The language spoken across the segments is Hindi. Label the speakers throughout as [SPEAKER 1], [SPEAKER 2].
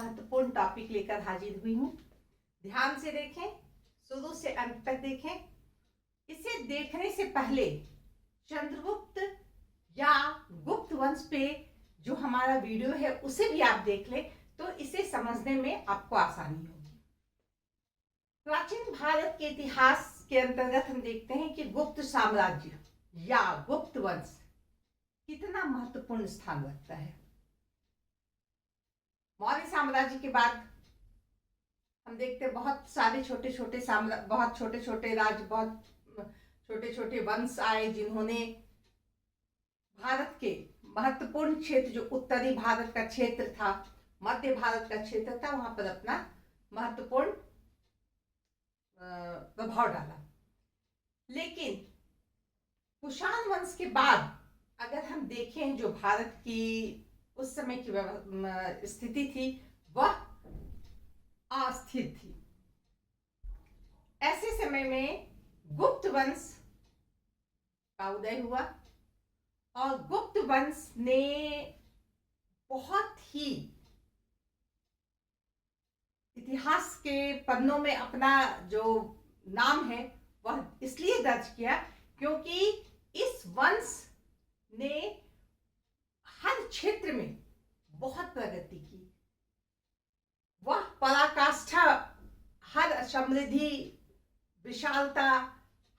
[SPEAKER 1] महत्वपूर्ण टॉपिक लेकर हाजिर हुई हूँ। ध्यान से देखें, शुरू से अंत तक देखें। इसे देखने से पहले चंद्रगुप्त या गुप्त वंश पे जो हमारा वीडियो है उसे भी आप देख लें, तो इसे समझने में आपको आसानी होगी। प्राचीन भारत के इतिहास के अंतर्गत हम देखते हैं कि गुप्त साम्राज्य या गुप्त वंश कितना महत्वपूर्ण स्थान रखता है। मौर्य साम्राज्य के बाद हम देखते हैं बहुत सारे छोटे छोटे बहुत छोटे छोटे राज्य, बहुत छोटे छोटे वंश आए जिन्होंने भारत के महत्वपूर्ण क्षेत्र, जो उत्तरी भारत का क्षेत्र था, मध्य भारत का क्षेत्र था, वहां पर अपना महत्वपूर्ण प्रभाव डाला। लेकिन कुषाण वंश के बाद अगर हम देखें, जो भारत की उस समय की स्थिति थी वह अस्थिर थी। ऐसे समय में गुप्त वंश का उदय हुआ और गुप्त वंश ने बहुत ही इतिहास के पन्नों में अपना जो नाम है वह इसलिए दर्ज किया क्योंकि इस वंश ने हर क्षेत्र में बहुत प्रगति की। वह पराकाष्ठा, हर समृद्धि, विशालता,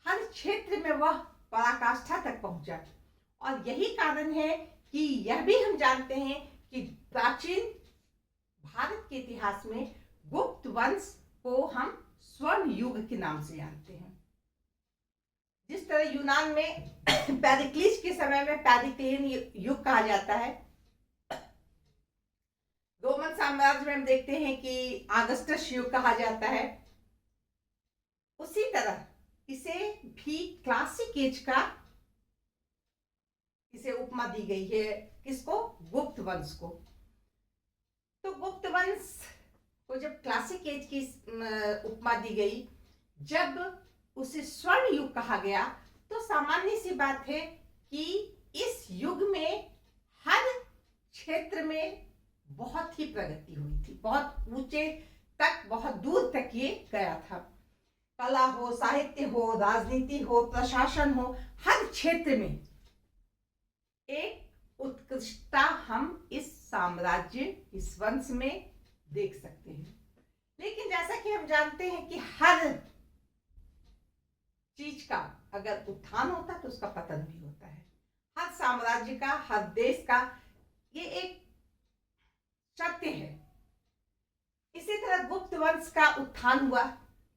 [SPEAKER 1] हर क्षेत्र में वह पराकाष्ठा तक पहुंचा। और यही कारण है कि यह भी हम जानते हैं कि प्राचीन भारत के इतिहास में गुप्त वंश को हम स्वर्ण युग के नाम से जानते हैं। जिस तरह यूनान में पेरिक्लिस के समय में पेरिक्लियन युग कहा जाता है, रोमन साम्राज्य में हम देखते हैं कि ऑगस्टस युग कहा जाता है, उसी तरह इसे भी क्लासिक एज का इसे उपमा दी गई है। किसको? गुप्त वंश को। तो गुप्त वंश को जब क्लासिक एज की उपमा दी गई, जब उसे स्वर्ण युग कहा गया, तो सामान्य सी बात है कि इस युग में हर क्षेत्र में बहुत ही प्रगति हुई थी। बहुत ऊंचे तक, बहुत दूर तक ये गया था। कला हो, साहित्य हो, राजनीति हो, प्रशासन हो, हर क्षेत्र में एक उत्कृष्टता हम इस साम्राज्य, इस वंश में देख सकते हैं। लेकिन जैसा कि हम जानते हैं कि हर चीज का अगर उत्थान होता है तो उसका पतन भी होता है। हर साम्राज्य का, हर देश का ये एक सत्य है। इसी तरह गुप्त वंश का उत्थान हुआ।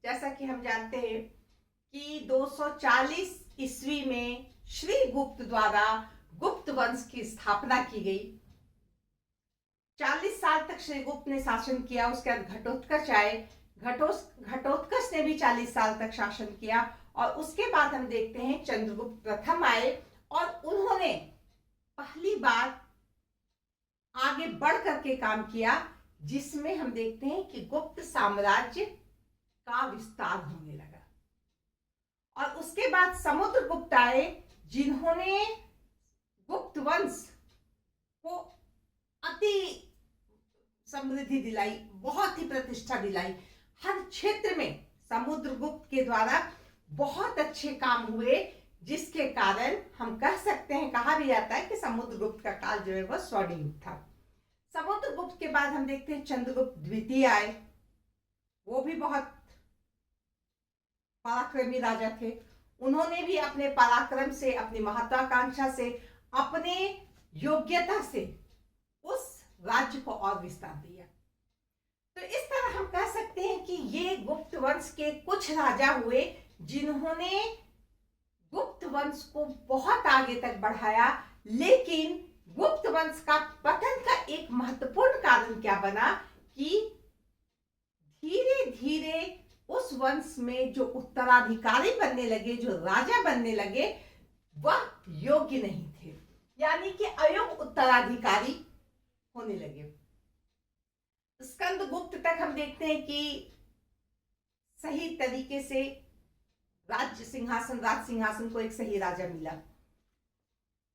[SPEAKER 1] जैसा कि हम जानते हैं कि 240 ईस्वी में श्री गुप्त द्वारा गुप्त वंश की स्थापना की गई। 40 साल तक श्री गुप्त ने शासन किया। उसके बाद घटोत्कच आए, घटोत्कच ने भी 40 साल तक शासन किया। और उसके बाद हम देखते हैं चंद्रगुप्त प्रथम आए और उन्होंने पहली बार आगे बढ़ करके काम किया, जिसमें हम देखते हैं कि गुप्त साम्राज्य का विस्तार होने लगा। और उसके बाद समुद्रगुप्त आए, जिन्होंने गुप्त वंश को अति समृद्धि दिलाई, बहुत ही प्रतिष्ठा दिलाई। हर क्षेत्र में समुद्रगुप्त के द्वारा बहुत अच्छे काम हुए, जिसके कारण हम कह सकते हैं, कहा भी जाता है कि समुद्रगुप्त का काल जो है वह स्वर्ण युग था। समुद्रगुप्त के बाद हम देखते हैं चंद्रगुप्त द्वितीय आए। वो भी बहुत पराक्रमी राजा थे। उन्होंने भी अपने पराक्रम से, अपनी महत्वाकांक्षा से, अपने योग्यता से उस राज्य को और विस्तार दिया। तो इस तरह हम कह सकते हैं कि ये गुप्त वंश के कुछ राजा हुए जिन्होंने गुप्त वंश को बहुत आगे तक बढ़ाया। लेकिन गुप्त वंश का पतन का एक महत्वपूर्ण कारण क्या बना कि धीरे धीरे उस वंश में जो उत्तराधिकारी बनने लगे, जो राजा बनने लगे, वह योग्य नहीं थे, यानी कि अयोग्य उत्तराधिकारी होने लगे। स्कंदगुप्त तक हम देखते हैं कि सही तरीके से राज सिंहासन को एक सही राजा मिला।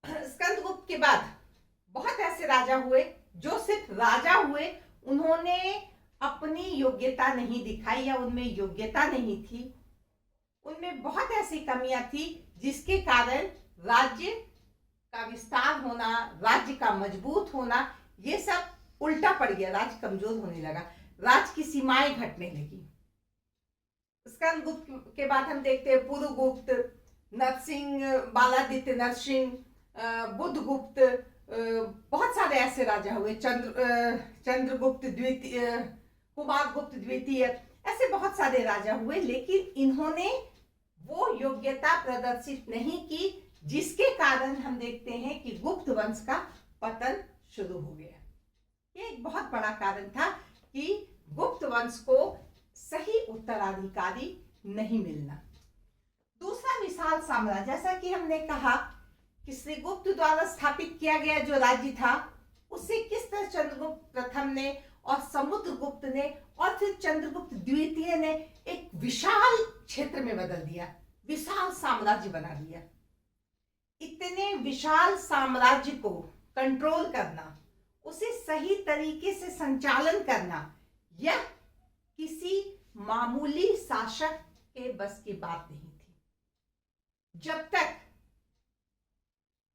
[SPEAKER 1] स्कंदगुप्त के बाद बहुत ऐसे राजा हुए जो सिर्फ राजा हुए उन्होंने अपनी योग्यता नहीं दिखाई या उनमें योग्यता नहीं थी, उनमें बहुत ऐसी कमियां थी जिसके कारण राज्य का विस्तार होना, राज्य का मजबूत होना, ये सब उल्टा पड़ गया। राज्य कमजोर होने लगा, राज्य की सीमाएं घटने लगी। स्कंद गुप्त के बाद हम देखते हैं पुरुगुप्त, नरसिंह, बालादित्य नरसिंह, बुद्धगुप्त, बहुत सारे ऐसे राजा हुए, चंद्रगुप्त द्वितीय, कुमारगुप्त द्वितीय, ऐसे बहुत सारे राजा हुए, लेकिन इन्होंने वो योग्यता प्रदर्शित नहीं की, जिसके कारण हम देखते हैं कि गुप्त वंश का पतन शुरू हो गया। ये एक बहुत बड़ा कारण था कि गुप्त वंश को सही उत्तराधिकारी नहीं मिलना। दूसरा विशाल साम्राज्य, जैसा कि हमने कहा कि श्रीगुप्त द्वारा स्थापित किया गया जो राज्य था, उसे किस तरह चंद्रगुप्त प्रथम ने और समुद्रगुप्त ने और फिर चंद्रगुप्त द्वितीय ने एक विशाल क्षेत्र में बदल दिया, विशाल साम्राज्य बना दिया। इतने विशाल साम्राज्य को कंट्रोल करना, उसे सही तरीके से संचालन करना, यह किसी मामूली शासक के बस की बात नहीं थी। जब तक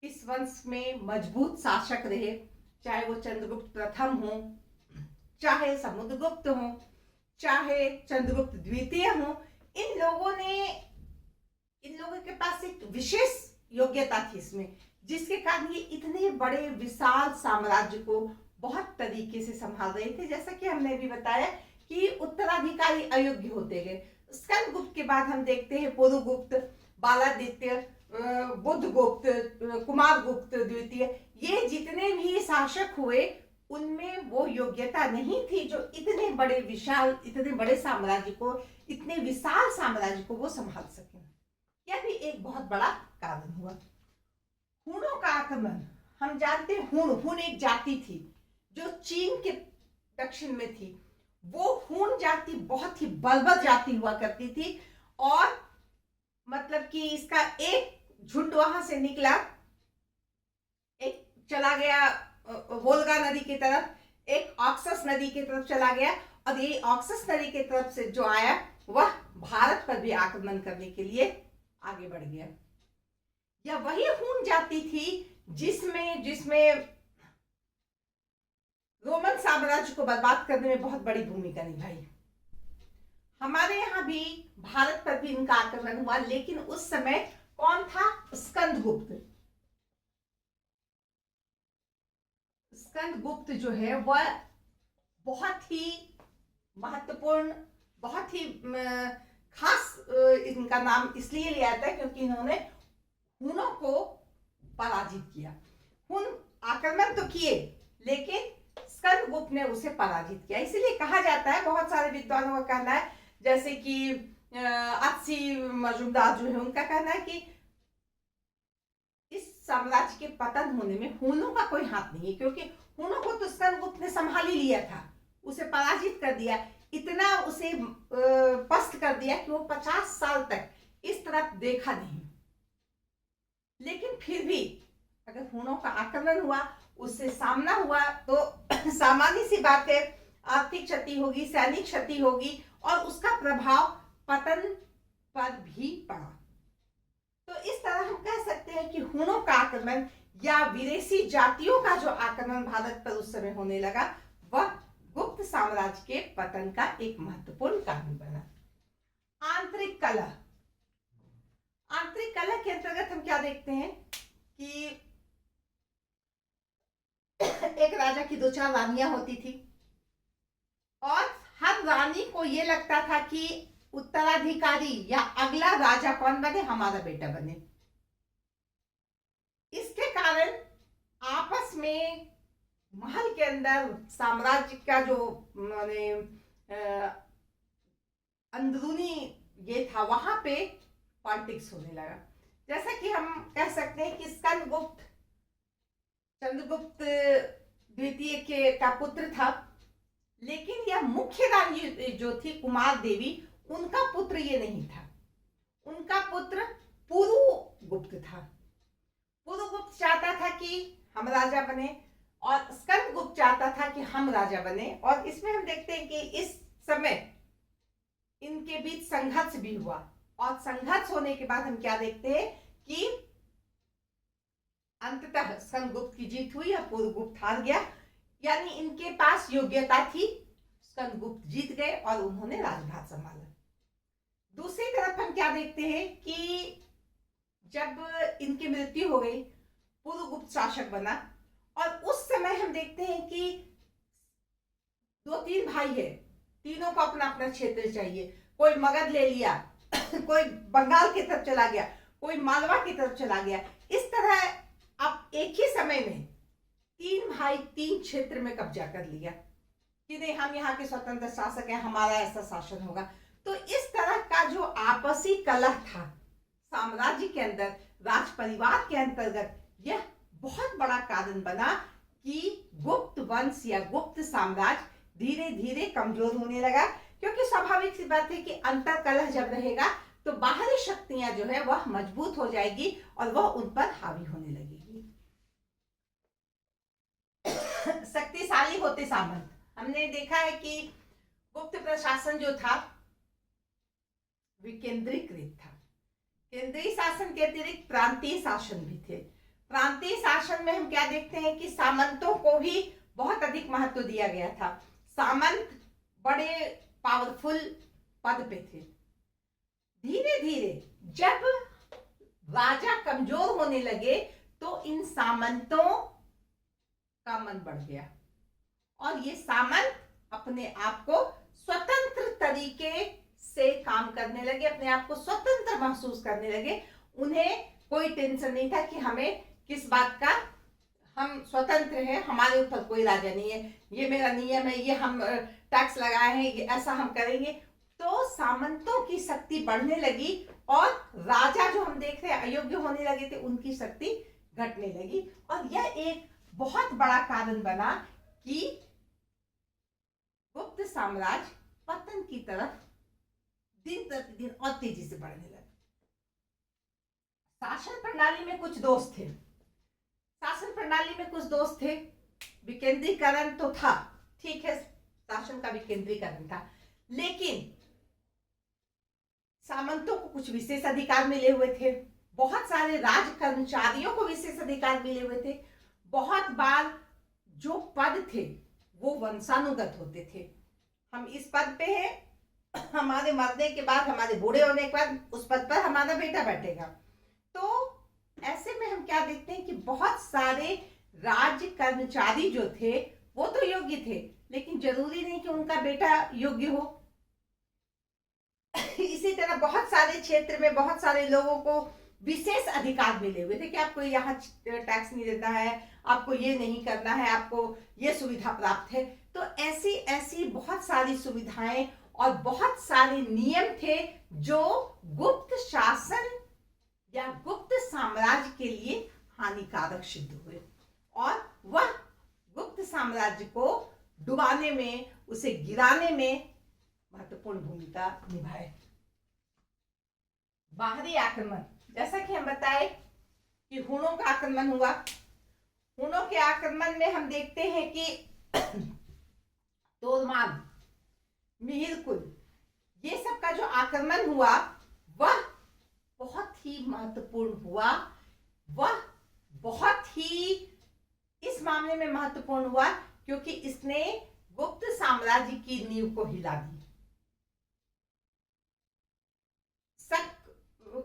[SPEAKER 1] इस वंश में मजबूत शासक रहे, चाहे वो चंद्रगुप्त प्रथम हो, चाहे समुद्रगुप्त हो, चाहे चंद्रगुप्त द्वितीय हो, इन लोगों के पास एक विशेष योग्यता थी इसमें, जिसके कारण ये इतने बड़े विशाल साम्राज्य को बहुत तरीके से संभाल रहे थे। जैसा कि हमने भी बताया कि उत्तराधिकारी अयोग्य होते गए। स्कंदगुप्त के बाद हम देखते हैं पुरुगुप्त, बालादित्य, बुद्धगुप्त, कुमारगुप्त द्वितीय, ये जितने भी शासक हुए उनमें वो योग्यता नहीं थी जो इतने बड़े विशाल, इतने बड़े साम्राज्य को, इतने विशाल साम्राज्य को वो संभाल सके। यह भी एक बहुत बड़ा कारण हुआ। हुनों का आक्रमण, हम जानते हैं हुन एक जाति थी जो चीन के दक्षिण में थी। वो हुन जाति बहुत ही बर्बर जाति हुआ करती थी, और मतलब कि इसका एक झुंड वहां से निकला, एक चला गया वोल्गा नदी की तरफ, एक ऑक्सस नदी की तरफ चला गया, और ये ऑक्सस नदी की तरफ से जो आया वह भारत पर भी आक्रमण करने के लिए आगे बढ़ गया। यह वही हुन जाति थी जिसमें रोमन साम्राज्य को बर्बाद करने में बहुत बड़ी भूमिका निभाई। हमारे यहाँ भी भारत पर भी इनका आक्रमण हुआ, लेकिन उस समय कौन था? स्कंदगुप्त। स्कंदगुप्त जो है वह बहुत ही महत्वपूर्ण, बहुत ही खास इनका नाम इसलिए लिया जाता है क्योंकि इन्होंने हुनों को पराजित किया। हुन आक्रमण तो किए, लेकिन स्कंदगुप्त ने उसे पराजित किया। इसलिए कहा जाता है, बहुत सारे विद्वानों का कहना है, जैसे कि अत्सी मजूमदार जो है, उनका कहना है कि इस साम्राज्य के पतन होने में हुनों का कोई हाथ नहीं है, क्योंकि हुनों को तो स्कंदगुप्त ने संभाल ही लिया था, उसे पराजित कर दिया, इतना उसे पस्त कर दिया कि वो 50 साल तक इस तरफ देखा नहीं। लेकिन फिर भी अगर हुनों का आक्रमण हुआ, उससे सामना हुआ, तो सामान्य सी बात है, आर्थिक क्षति होगी, सैनिक क्षति होगी, और उसका प्रभाव पतन पर भी पड़ा। तो इस तरह हम कह सकते हैं कि हुनों का आक्रमण या विदेशी जातियों का जो आक्रमण भारत पर उस समय होने लगा, वह गुप्त साम्राज्य के पतन का एक महत्वपूर्ण कारण बना। आंतरिक कलह। आंतरिक कलह के अंतर्गत हम क्या देखते हैं कि एक राजा की 2-4 रानियां होती थी, और हर रानी को यह लगता था कि उत्तराधिकारी या अगला राजा कौन बने? हमारा बेटा बने। इसके कारण आपस में महल के अंदर साम्राज्य का जो माने अंदरूनी ये था, वहां पे पॉलिटिक्स होने लगा। जैसा कि हम कह सकते हैं कि स्कंदगुप्त चंद्रगुप्त द्वितीय का पुत्र था, लेकिन यह मुख्य रानी जो थी कुमार देवी, उनका पुत्र ये नहीं था। उनका पुत्र पुरुगुप्त था। पुरुगुप्त चाहता था कि हम राजा बने, और स्कंदगुप्त चाहता था कि हम राजा बने। और इसमें हम देखते हैं कि इस समय इनके बीच संघर्ष भी हुआ, और संघर्ष होने के बाद हम क्या देखते हैं कि अंततः स्कंदगुप्त की जीत हुई और पुरुगुप्त हार गया। यानी इनके पास योग्यता थी, स्कंदगुप्त जीत गए और उन्होंने राजभार संभाला। दूसरी तरफ हम क्या देखते हैं कि जब इनकी मृत्यु हो गई, पुरुगुप्त शासक बना, और उस समय हम देखते हैं कि 2-3 भाई है, तीनों को अपना अपना क्षेत्र चाहिए। कोई मगध ले लिया, कोई बंगाल की तरफ चला गया, कोई मालवा की तरफ चला गया। इस तरह अब एक ही समय में 3 भाई 3 क्षेत्र में कब्जा कर लिया कि नहीं, हम यहाँ के स्वतंत्र शासक हैं, हमारा ऐसा शासन होगा। तो इस तरह का जो आपसी कलह था साम्राज्य के अंदर, राज परिवार के अंतर्गत, यह बहुत बड़ा कारण बना कि गुप्त वंश या गुप्त साम्राज्य धीरे धीरे कमजोर होने लगा। क्योंकि स्वाभाविक सी बात है कि अंतर कलह जब रहेगा तो बाहरी शक्तियां जो है वह मजबूत हो जाएगी और वह उन पर हावी होने लगेगी। शक्तिशाली होते सामंत, हमने देखा है कि गुप्त प्रशासन जो था विकेंद्रीकृत था। केंद्रीय शासन के अतिरिक्त प्रांतीय शासन भी थे। प्रांतीय शासन में हम क्या देखते हैं कि सामंतों को भी बहुत अधिक महत्व दिया गया था। सामंत बड़े पावरफुल पद पे थे। धीरे धीरे जब राजा कमजोर होने लगे तो इन सामंतों का मन बढ़ गया और ये सामंत अपने आप को स्वतंत्र तरीके से काम करने लगे, अपने आप को स्वतंत्र महसूस करने लगे। उन्हें कोई टेंशन नहीं था कि हमें किस बात का, हम स्वतंत्र हैं, हमारे ऊपर कोई राजा नहीं है, ये मेरा नियम है, ये हम टैक्स लगाए हैं, ये ऐसा हम करेंगे। तो सामंतों की शक्ति बढ़ने लगी और राजा जो हम देख रहे हैं अयोग्य होने लगे थे, उनकी शक्ति घटने लगी। और यह एक बहुत बड़ा कारण बना कि गुप्त साम्राज्य पतन की तरफ दिन प्रतिदिन और तेजी से बढ़ने लगा। शासन प्रणाली में कुछ दोष थे, शासन प्रणाली में कुछ दोष थे। विकेंद्रीकरण तो था, ठीक है, शासन का विकेंद्रीकरण था, लेकिन सामंतों को कुछ विशेष अधिकार मिले हुए थे, बहुत सारे राज कर्मचारियों को विशेष अधिकार मिले हुए थे। बहुत बार जो पद थे वो वंशानुगत होते थे। हम इस पद पे हैं, हमारे मरने के बाद, हमारे बूढ़े होने के बाद उस पद पर हमारा बेटा बैठेगा। तो ऐसे में हम क्या देखते हैं कि बहुत सारे राज कर्मचारी जो थे वो तो योग्य थे, लेकिन जरूरी नहीं कि उनका बेटा योग्य हो। इसी तरह बहुत सारे क्षेत्र में बहुत सारे लोगों को विशेष अधिकार मिले हुए थे कि आपको यहाँ टैक्स नहीं देना है, आपको ये नहीं करना है, आपको ये सुविधा प्राप्त है। तो ऐसी ऐसी बहुत सारी सुविधाएं और बहुत सारे नियम थे जो गुप्त शासन या गुप्त साम्राज्य के लिए हानिकारक सिद्ध हुए और वह गुप्त साम्राज्य को डुबाने में, उसे गिराने में महत्वपूर्ण भूमिका निभाए। बाहरी आक्रमण, जैसा कि हम बताए कि हुणों का आक्रमण हुआ। हुणों के आक्रमण में हम देखते हैं कि तोरमान, मिहिरकुल, ये सब का जो आक्रमण हुआ वह बहुत ही महत्वपूर्ण हुआ। वह बहुत ही इस मामले में महत्वपूर्ण हुआ क्योंकि इसने गुप्त साम्राज्य की नींव को हिला दी। शक,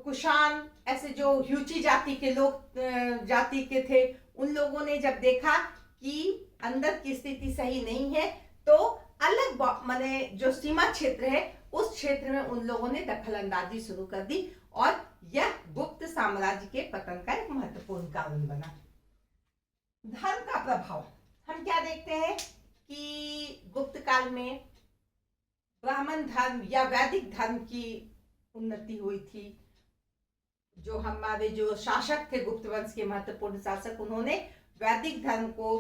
[SPEAKER 1] कुषाण, ऐसे जो ह्यूची जाति के लोग जाति के थे, उन लोगों ने जब देखा कि अंदर की स्थिति सही नहीं है तो अलग माने जो सीमा क्षेत्र है उस क्षेत्र में उन लोगों ने दखल अंदाजी शुरू कर दी और यह गुप्त साम्राज्य के पतन का एक महत्वपूर्ण कारण बना। धर्म का प्रभाव, हम क्या देखते हैं कि गुप्त काल में ब्राह्मण धर्म या वैदिक धर्म की उन्नति हुई थी। जो हमारे जो शासक थे गुप्त वंश के महत्वपूर्ण शासक, उन्होंने वैदिक धर्म को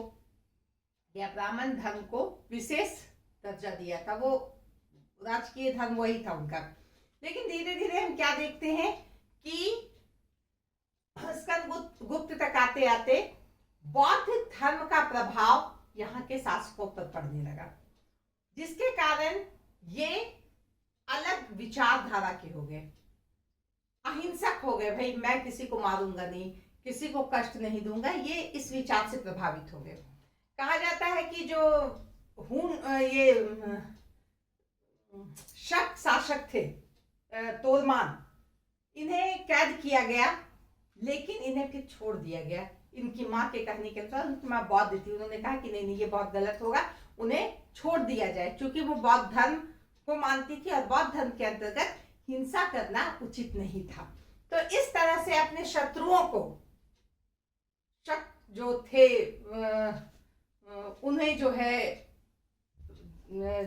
[SPEAKER 1] या ब्राह्मण धर्म को विशेष दर्जा दिया था, वो राजकीय धर्म वही था उनका। लेकिन धीरे धीरे हम क्या देखते हैं कि स्कंदगुप्त तक आते आते बौद्ध धर्म का प्रभाव यहाँ के शासकों पर पड़ने लगा, जिसके कारण ये अलग विचारधारा के हो गए, अहिंसक हो गए। भाई मैं किसी को मारूंगा नहीं, किसी को कष्ट नहीं दूंगा, ये इस विचार से प्रभावित हो गए। कहा जाता है कि जो ये शक शासक थे तोरमान, इन्हें कैद किया गया, लेकिन इन्हें फिर छोड़ दिया गया। इनकी माँ के कहने के अनुसार, उनकी माँ बौद्ध थी, उन्होंने कहा कि नहीं नहीं ये बहुत गलत होगा, उन्हें छोड़ दिया जाए, क्योंकि वो बौद्ध धर्म को मानती थी और बौद्ध धर्म के अंतर्गत हिंसा करना उचित नहीं था। तो इस तरह से अपने शत्रुओं को, शक जो थे उन्हें जो है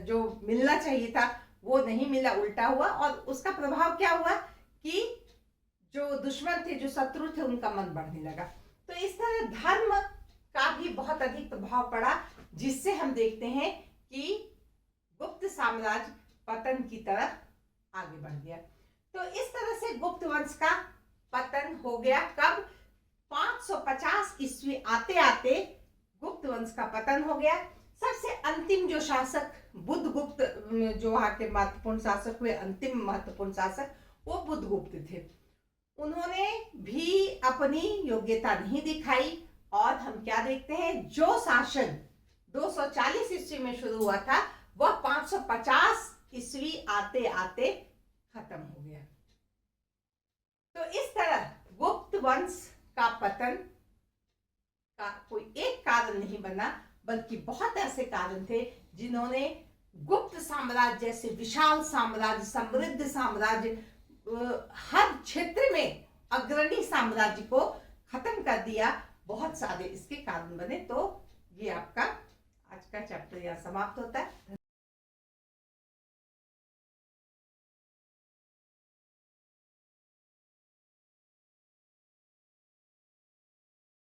[SPEAKER 1] जो मिलना चाहिए था वो नहीं मिला, उल्टा हुआ। और उसका प्रभाव क्या हुआ कि जो दुश्मन थे, जो शत्रु थे, उनका मन बढ़ने लगा। तो इस तरह धर्म का भी बहुत अधिक प्रभाव पड़ा, जिससे हम देखते हैं कि गुप्त साम्राज्य पतन की तरफ आगे बढ़ गया। तो इस तरह से गुप्त वंश का पतन हो गया। कब? 550 ईस्वी आते आते गुप्त वंश का पतन हो गया। सबसे अंतिम जो शासक बुद्धगुप्त, जो वहां के महत्वपूर्ण शासक हुए, अंतिम महत्वपूर्ण शासक, वो बुद्धगुप्त थे। उन्होंने भी अपनी योग्यता नहीं दिखाई, और हम क्या देखते हैं, जो शासन 240 ईस्वी में शुरू हुआ था वह 550 ईस्वी आते आते खत्म हो गया। तो इस तरह गुप्त वंश का पतन का कोई एक कारण नहीं बना, बल्कि बहुत ऐसे कारण थे जिन्होंने गुप्त साम्राज्य जैसे विशाल साम्राज्य, समृद्ध साम्राज्य, हर क्षेत्र में अग्रणी साम्राज्य को खत्म कर दिया। बहुत सारे इसके कारण बने। तो ये आपका आज का चैप्टर यहाँ समाप्त होता है।